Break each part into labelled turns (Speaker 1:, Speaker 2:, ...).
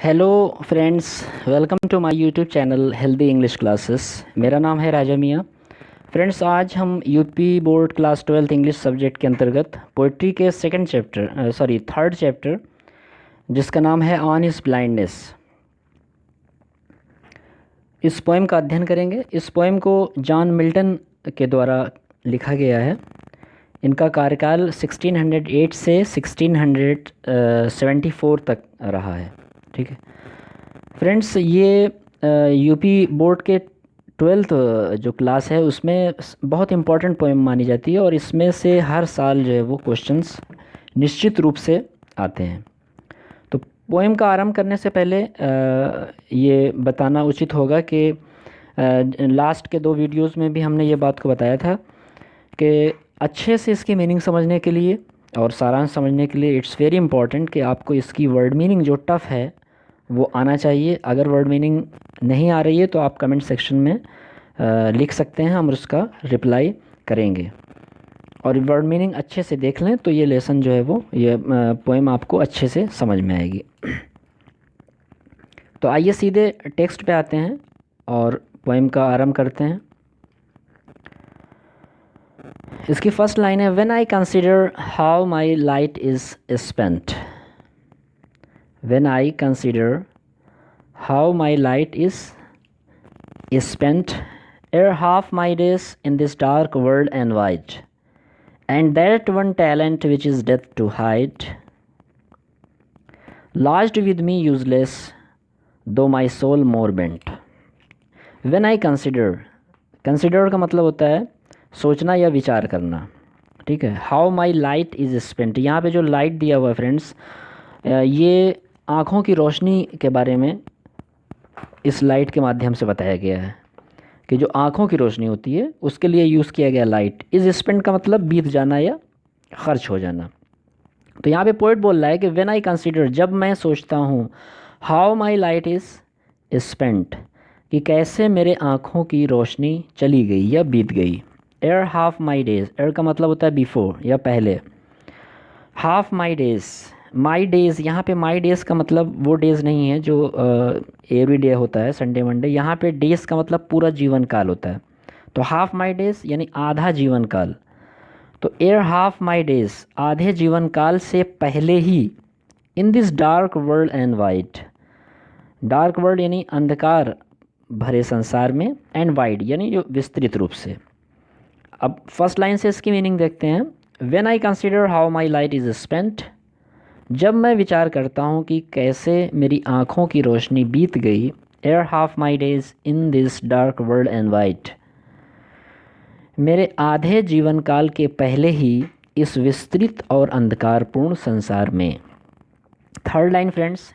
Speaker 1: Hello friends, welcome to my YouTube channel healthy English classes. मेरा नाम है Raja Miyan. Friends, आज हम UP board class 12th English subject के अंतर्गत पोइट्री के थर्ड चैप्टर जिसका नाम है ऑन हिज ब्लाइंडनेस, इस पोएम का अध्ययन करेंगे। इस पोएम को जॉन मिल्टन के द्वारा लिखा गया है। इनका कार्यकाल 1608 से 1674 तक रहा है। ठीक है फ्रेंड्स, ये यूपी बोर्ड के 12th जो क्लास है उसमें बहुत इम्पॉर्टेंट पोएम मानी जाती है और इसमें से हर साल जो है वो क्वेश्चंस निश्चित रूप से आते हैं। तो पोएम का आरंभ करने से पहले ये बताना उचित होगा कि लास्ट के दो वीडियोस में भी हमने ये बात को बताया था कि अच्छे से इसकी मीनिंग समझने के लिए और सारांश समझने के लिए इट्स वेरी इंपॉर्टेंट कि आपको इसकी वर्ड मीनिंग जो टफ़ है वो आना चाहिए। अगर वर्ड मीनिंग नहीं आ रही है तो आप कमेंट सेक्शन में लिख सकते हैं, हम उसका रिप्लाई करेंगे। और वर्ड मीनिंग अच्छे से देख लें तो ये लेसन जो है वो ये पोएम आपको अच्छे से समझ में आएगी। तो आइए सीधे टेक्स्ट पे आते हैं और पोएम का आरंभ करते हैं। इसकी फर्स्ट लाइन है, when I consider how my light is spent. When I consider how my light is spent ere half my days in this dark world and wide, and that one talent which is death to hide, lodged with me useless, though my soul more bent. When I consider, consider का मतलब होता है सोचना या विचार करना। ठीक है, how my light is spent, यहाँ पे जो लाइट दिया हुआ है फ्रेंड्स, ये आँखों की रोशनी के बारे में इस लाइट के माध्यम से बताया गया है कि जो आँखों की रोशनी होती है उसके लिए यूज़ किया गया लाइट। इज स्पेंड का मतलब बीत जाना या खर्च हो जाना। तो यहाँ पे पोइट बोल रहा है कि व्हेन आई कंसीडर, जब मैं सोचता हूँ, how my light is spent, कि कैसे मेरे आँखों की रोशनी चली गई या बीत गई। एर हाफ माई डेज, एर का मतलब होता है बिफोर या पहले। हाफ माई डेज़, माई डेज़, यहाँ पे माई डेज़ का मतलब वो डेज़ नहीं है जो एवरी डे होता है, संडे मंडे। यहाँ पे डेज़ का मतलब पूरा जीवन काल होता है। तो हाफ माई डेज़ यानी आधा जीवन काल। तो एयर हाफ माई डेज़, आधे जीवन काल से पहले ही, in this dark world and wide, dark world यानी अंधकार भरे संसार में, एंड वाइड यानी जो विस्तृत रूप से। अब फर्स्ट लाइन से इसकी मीनिंग देखते हैं। When I consider how my light is spent, जब मैं विचार करता हूँ कि कैसे मेरी आँखों की रोशनी बीत गई। एर half my days in this dark world and white, मेरे आधे जीवन काल के पहले ही इस विस्तृत और अंधकारपूर्ण संसार में। Third line friends,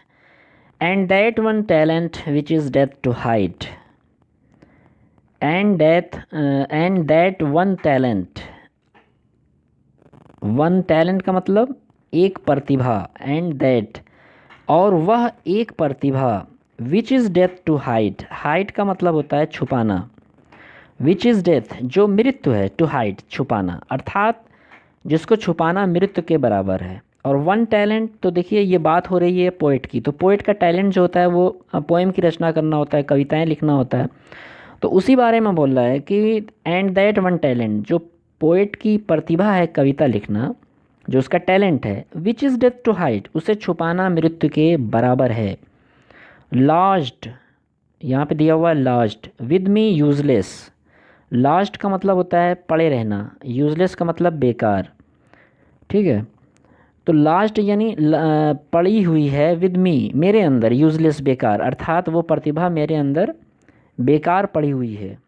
Speaker 1: and that one talent which is death to hide, and that one talent, one talent का मतलब एक प्रतिभा, एंड दैट और वह एक प्रतिभा, which is death to hide, hide का मतलब होता है छुपाना, विच इज़ डेथ जो मृत्यु है, टू हाइड छुपाना, अर्थात जिसको छुपाना मृत्यु के बराबर है। और वन टैलेंट, तो देखिए ये बात हो रही है पोइट की, तो पोइट का टैलेंट जो होता है वो पोएम की रचना करना होता है, कविताएं लिखना होता है। तो उसी बारे में बोल रहा है कि एंड दैट वन टैलेंट, जो पोइट की प्रतिभा है कविता लिखना, जो उसका टैलेंट है, which is death to hide, उसे छुपाना मृत्यु के बराबर है। लॉज्ड, यहाँ पे दिया हुआ है lodged, with me useless, lost का मतलब होता है पड़े रहना, यूजलेस का मतलब बेकार। ठीक है, तो लास्ट यानी पड़ी हुई है, विद मी मेरे अंदर, यूजलेस बेकार, अर्थात वो प्रतिभा मेरे अंदर बेकार पड़ी हुई है।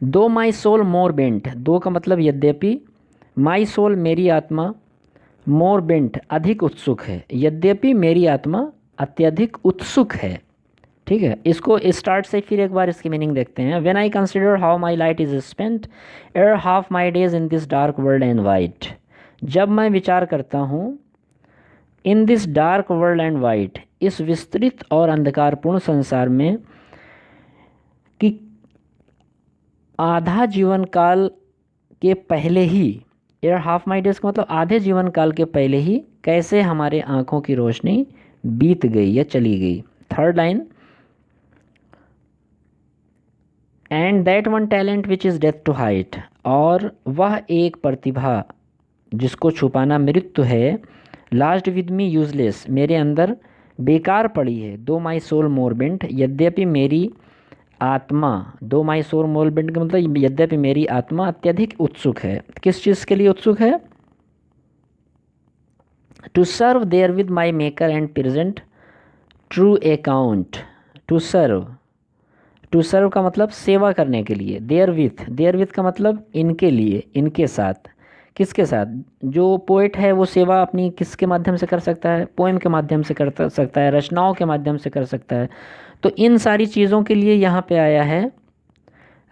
Speaker 1: दो माई सोल मोर बेंट, दो का मतलब यद्यपि, माई सोल मेरी आत्मा, मोर बेंट अधिक उत्सुक है, यद्यपि मेरी आत्मा अत्यधिक उत्सुक है। ठीक है, इसको स्टार्ट से फिर एक बार इसकी मीनिंग देखते हैं। When I consider how my light is spent ere half my days in this dark world and wide, जब मैं विचार करता हूँ, in this dark world and wide, इस विस्तृत और अंधकारपूर्ण संसार में, कि आधा जीवन काल के पहले ही, एर हाफ माई डेज का मतलब आधे जीवन काल के पहले ही कैसे हमारे आँखों की रोशनी बीत गई या चली गई। Third line, and that one talent which is death to hide, और वह एक प्रतिभा जिसको छुपाना मृत्यु है, लास्ट विद मी यूजलेस, मेरे अंदर बेकार पड़ी है, दो माई सोल मोर बेंट, यद्यपि मेरी आत्मा, दो माई सोल मोर बेंट का मतलब यद्यपि मेरी आत्मा अत्यधिक उत्सुक है। किस चीज़ के लिए उत्सुक है? To serve there with my maker and present true account. To serve, to serve का मतलब सेवा करने के लिए, देयर विथ का मतलब इनके लिए, इनके साथ। किसके साथ? जो पोएट है वो सेवा अपनी किसके माध्यम से कर सकता है? पोएम के माध्यम से कर सकता है, रचनाओं के माध्यम से कर सकता है। तो इन सारी चीज़ों के लिए यहाँ पे आया है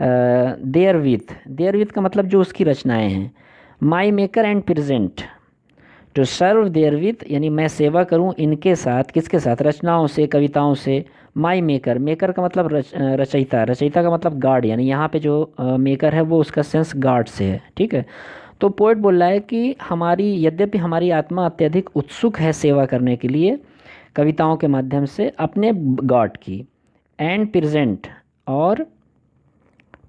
Speaker 1: देयर विथ का मतलब जो उसकी रचनाएं हैं। My maker and present, to serve there with यानी मैं सेवा करूं इनके साथ, किसके साथ? रचनाओं से, कविताओं से। माई मेकर, मेकर का मतलब रचयिता, रचयिता का मतलब गार्ड, यानी यहाँ पे जो मेकर है वो उसका सेंस गार्ड से है, ठीक है। तो पोएट बोल रहा है कि हमारी, यद्यपि हमारी आत्मा अत्यधिक उत्सुक है सेवा करने के लिए कविताओं के माध्यम से अपने गॉड की, एंड प्रेजेंट, और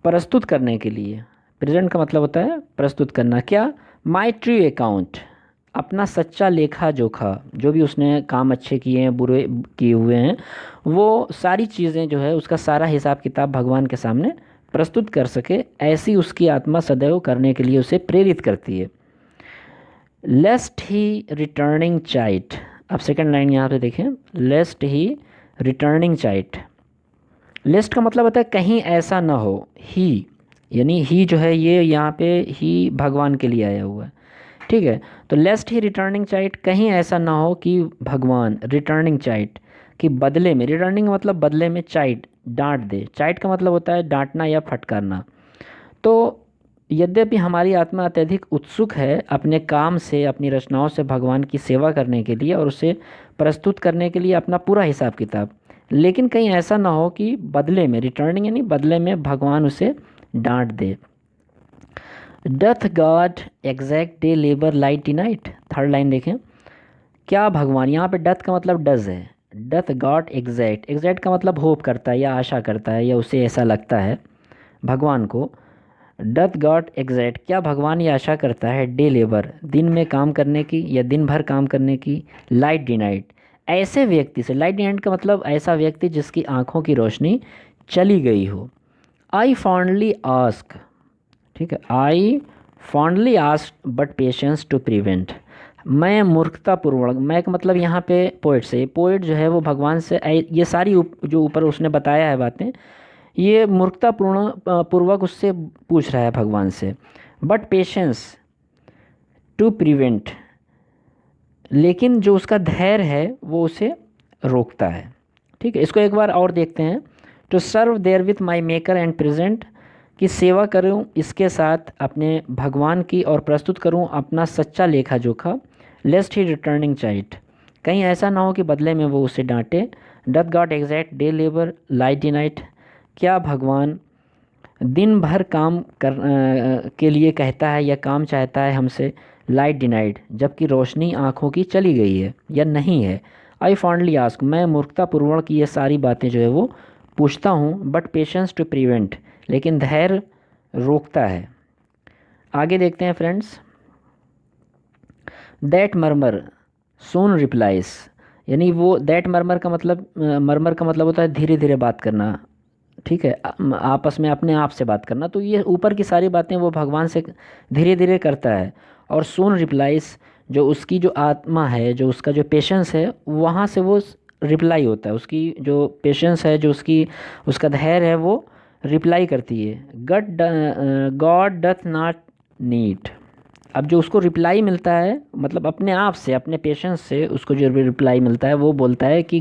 Speaker 1: प्रस्तुत करने के लिए। प्रेजेंट का मतलब होता है प्रस्तुत करना। क्या? माई ट्रू अकाउंट, अपना सच्चा लेखा जोखा, जो भी उसने काम अच्छे किए हैं, बुरे किए हुए हैं, वो सारी चीज़ें जो है उसका सारा हिसाब किताब भगवान के सामने प्रस्तुत कर सके, ऐसी उसकी आत्मा सदैव करने के लिए उसे प्रेरित करती है। लेस्ट ही रिटर्निंग चाइट, अब सेकंड लाइन यहाँ पे देखें, लेस्ट ही रिटर्निंग चाइट। लेस्ट का मतलब होता है कहीं ऐसा ना हो, ही यानी ही जो है ये यहाँ पे ही भगवान के लिए आया हुआ है, ठीक है। तो लेस्ट ही रिटर्निंग चाइट, कहीं ऐसा ना हो कि भगवान रिटर्निंग चाइट कि बदले में, रिटर्निंग मतलब बदले में, चाइट डांट दे। चाइट का मतलब होता है डांटना या फटकारना। तो यद्यपि हमारी आत्मा अत्यधिक उत्सुक है अपने काम से, अपनी रचनाओं से भगवान की सेवा करने के लिए और उसे प्रस्तुत करने के लिए अपना पूरा हिसाब किताब, लेकिन कहीं ऐसा ना हो कि बदले में, रिटर्निंग यानी बदले में, भगवान उसे डांट दे। Doth God exact day labour light denied, third line देखें, क्या भगवान, यहाँ पे डथ का मतलब डज है, डथ गॉड एग्जैक्ट, एग्जैक्ट का मतलब होप करता है या आशा करता है या उसे ऐसा लगता है भगवान को। डथ गॉड एग्जैक्ट, क्या भगवान ये आशा करता है, डे लेबर, दिन में काम करने की या दिन भर काम करने की, लाइट डी नाइट, ऐसे व्यक्ति से। लाइट डी नाइट का मतलब ऐसा व्यक्ति जिसकी आंखों की रोशनी चली गई हो। आई फॉन्डली आस्क, ठीक है, I fondly ask but patience to prevent, मैं मूर्खतापूर्वक, मैं का मतलब यहाँ पे पोइट से, पोइट जो है वो भगवान से ये सारी जो ऊपर उसने बताया है बातें, ये पूर्वक उससे पूछ रहा है भगवान से। बट पेशेंस टू प्रिवेंट, लेकिन जो उसका धैर्य है वो उसे रोकता है, ठीक है। इसको एक बार और देखते हैं। To serve there with my maker and present, की सेवा करूं इसके साथ अपने भगवान की और प्रस्तुत करूं अपना सच्चा लेखा जोखा। लेस्ट ही रिटर्निंग चाइट, कहीं ऐसा ना हो कि बदले में वो उसे डांटे। Doth God exact day labour light D night, क्या भगवान दिन भर काम के लिए कहता है या काम चाहता है हमसे, लाइट डिनाइड, जबकि रोशनी आँखों की चली गई है या नहीं है। आई फॉन्डली आस्क, मैं मूर्खतापूर्वक ये सारी बातें जो है वो पूछता हूँ। बट पेशेंस टू प्रिवेंट, लेकिन धैर्य रोकता है। आगे देखते हैं friends. That murmur soon replies, यानी वो दैट मर्मर का मतलब, मर्मर का मतलब होता है धीरे धीरे बात करना, ठीक है, आपस में अपने आप से बात करना। तो ये ऊपर की सारी बातें वो भगवान से धीरे धीरे करता है। और सोन रिप्लाइज, जो उसकी जो आत्मा है, जो उसका जो पेशेंस है, वहाँ से वो रिप्लाई होता है, उसकी जो पेशेंस है, जो उसका धैर्य है, वो रिप्लाई करती है। गॉड डथ नॉट नीड, अब जो उसको रिप्लाई मिलता है, मतलब अपने आप से, अपने पेशेंस से उसको जो रिप्लाई मिलता है, वो बोलता है कि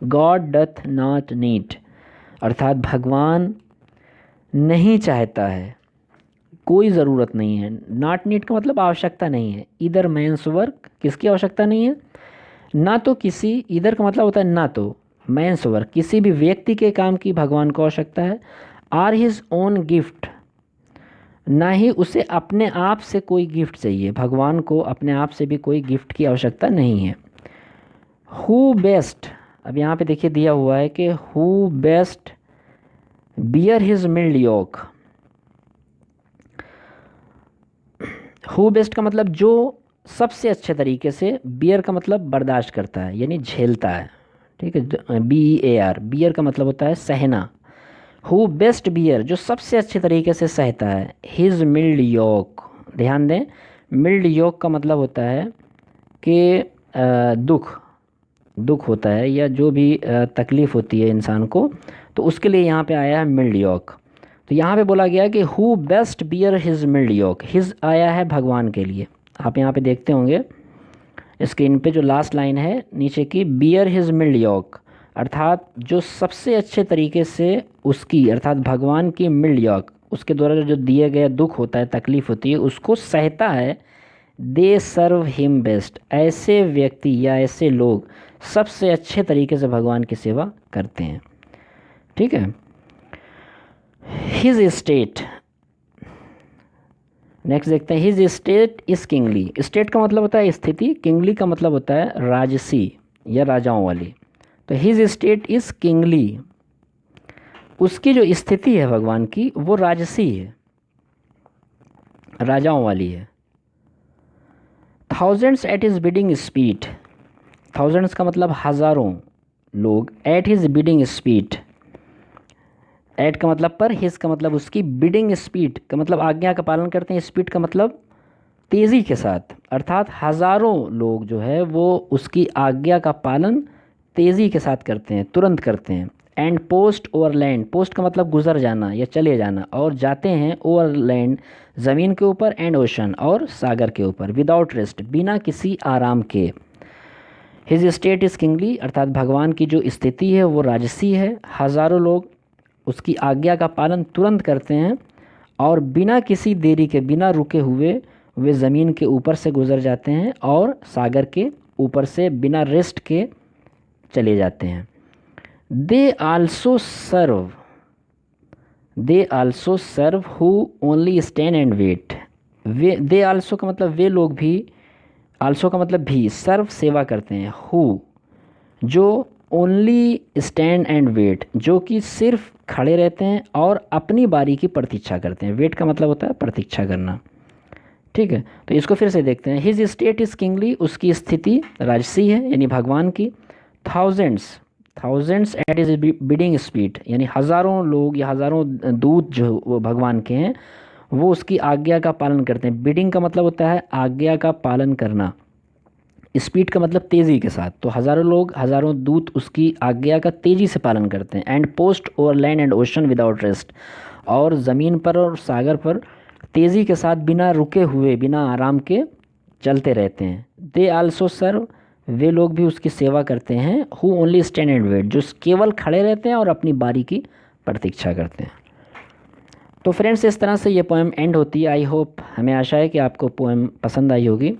Speaker 1: गॉड डथ नॉट नीड, अर्थात भगवान नहीं चाहता है, कोई ज़रूरत नहीं है। नॉट नीड का मतलब आवश्यकता नहीं है। इधर मैंस वर्क, किसकी आवश्यकता नहीं है? ना तो किसी, इधर का मतलब होता है ना तो, मैंस वर्क किसी भी व्यक्ति के काम की भगवान को आवश्यकता है। आर हिज ओन गिफ्ट, ना ही उसे अपने आप से कोई गिफ्ट चाहिए, भगवान को अपने आप से भी कोई गिफ्ट की आवश्यकता नहीं है। हु बेस्ट, अब यहाँ पे देखिए दिया हुआ है कि who best bear his mild yoke. Who best का मतलब जो सबसे अच्छे तरीके से, बियर का मतलब बर्दाश्त करता है यानी झेलता है, ठीक है, BEAR, बियर का मतलब होता है सहना। हु बेस्ट बियर, जो सबसे अच्छे तरीके से सहता है, हिज मिल्ड योक, ध्यान दें, मिल्ड योक का मतलब होता है कि दुख दुख होता है या जो भी तकलीफ़ होती है इंसान को, तो उसके लिए यहाँ पे आया है मिल्ड योक। तो यहाँ पे बोला गया कि who best bear his mild yoke, his आया है भगवान के लिए। आप यहाँ पे देखते होंगे स्क्रीन पे जो लास्ट लाइन है नीचे की, बियर हिज मिल्ड योक, अर्थात जो सबसे अच्छे तरीके से उसकी, अर्थात भगवान की मिल्ड योक, उसके द्वारा जो दिए गए दुख होता है, तकलीफ़ होती है, उसको सहता है। दे सर्व हिम बेस्ट, ऐसे व्यक्ति या ऐसे लोग सबसे अच्छे तरीके से भगवान की सेवा करते हैं, ठीक है। हिज स्टेट, नेक्स्ट देखते हैं, his state is kingly. State का मतलब होता है स्थिति, किंगली का मतलब होता है राजसी या राजाओं वाली। तो हिज स्टेट इज़ किंगली, उसकी जो स्थिति है भगवान की वो राजसी है, राजाओं वाली है। Thousands at his bidding speed, thousands का मतलब हज़ारों लोग, at his bidding speed, at का मतलब पर, हिज का मतलब उसकी, बिडिंग स्पीड का मतलब आज्ञा का पालन करते हैं, स्पीड का मतलब तेज़ी के साथ, अर्थात हज़ारों लोग जो है वो उसकी आज्ञा का पालन तेज़ी के साथ करते हैं, तुरंत करते हैं। And post over land, post का मतलब गुजर जाना या चले जाना, और जाते हैं ओवर लैंड ज़मीन के ऊपर, एंड ओशन और सागर के ऊपर, विदाउट रेस्ट, बिना किसी आराम के। हिज स्टेट इज़ किंगली, अर्थात भगवान की जो स्थिति है वो राजसी है, हज़ारों लोग उसकी आज्ञा का पालन तुरंत करते हैं और बिना किसी देरी के, बिना रुके हुए वे ज़मीन के ऊपर से गुजर जाते हैं और सागर के ऊपर से बिना रेस्ट के चले जाते हैं। They also serve, they also serve who only stand and wait. वे, दे आल्सो का मतलब वे लोग भी, आल्सो का मतलब भी, सर्व सेवा करते हैं, हु जो ओनली स्टैंड एंड वेट, जो कि सिर्फ खड़े रहते हैं और अपनी बारी की प्रतीक्षा करते हैं। वेट का मतलब होता है प्रतीक्षा करना, ठीक है। तो इसको फिर से देखते हैं, हिज स्टेट इज़ किंगली, उसकी स्थिति राजसी है यानी भगवान की। Thousands, thousands at his bidding speed, यानी हज़ारों लोग या हज़ारों दूत जो वो भगवान के हैं वो उसकी आज्ञा का पालन करते हैं। बिडिंग का मतलब होता है आज्ञा का पालन करना, स्पीड का मतलब तेज़ी के साथ, तो हज़ारों लोग, हज़ारों दूत उसकी आज्ञा का तेज़ी से पालन करते हैं। And post over land and ocean without rest, और ज़मीन पर और सागर पर तेज़ी के साथ बिना रुके हुए, बिना आराम के चलते रहते हैं। दे आल्सो सर्व, वे लोग भी उसकी सेवा करते हैं। Who only stand and wait, जो केवल खड़े रहते हैं और अपनी बारी की प्रतीक्षा करते हैं। तो फ्रेंड्स, इस तरह से ये पोएम एंड होती है। आई होप, हमें आशा है कि आपको पोएम पसंद आई होगी।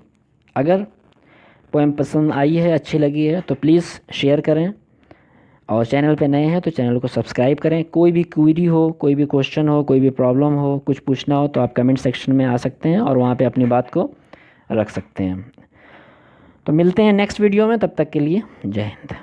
Speaker 1: अगर पोएम पसंद आई है, अच्छी लगी है, तो प्लीज़ शेयर करें, और चैनल पे नए हैं तो चैनल को सब्सक्राइब करें। कोई भी क्वेरी हो, कोई भी क्वेश्चन हो, कोई भी प्रॉब्लम हो, कुछ पूछना हो, तो आप कमेंट सेक्शन में आ सकते हैं और वहाँ पे अपनी बात को रख सकते हैं। तो मिलते हैं नेक्स्ट वीडियो में, तब तक के लिए जय हिंद।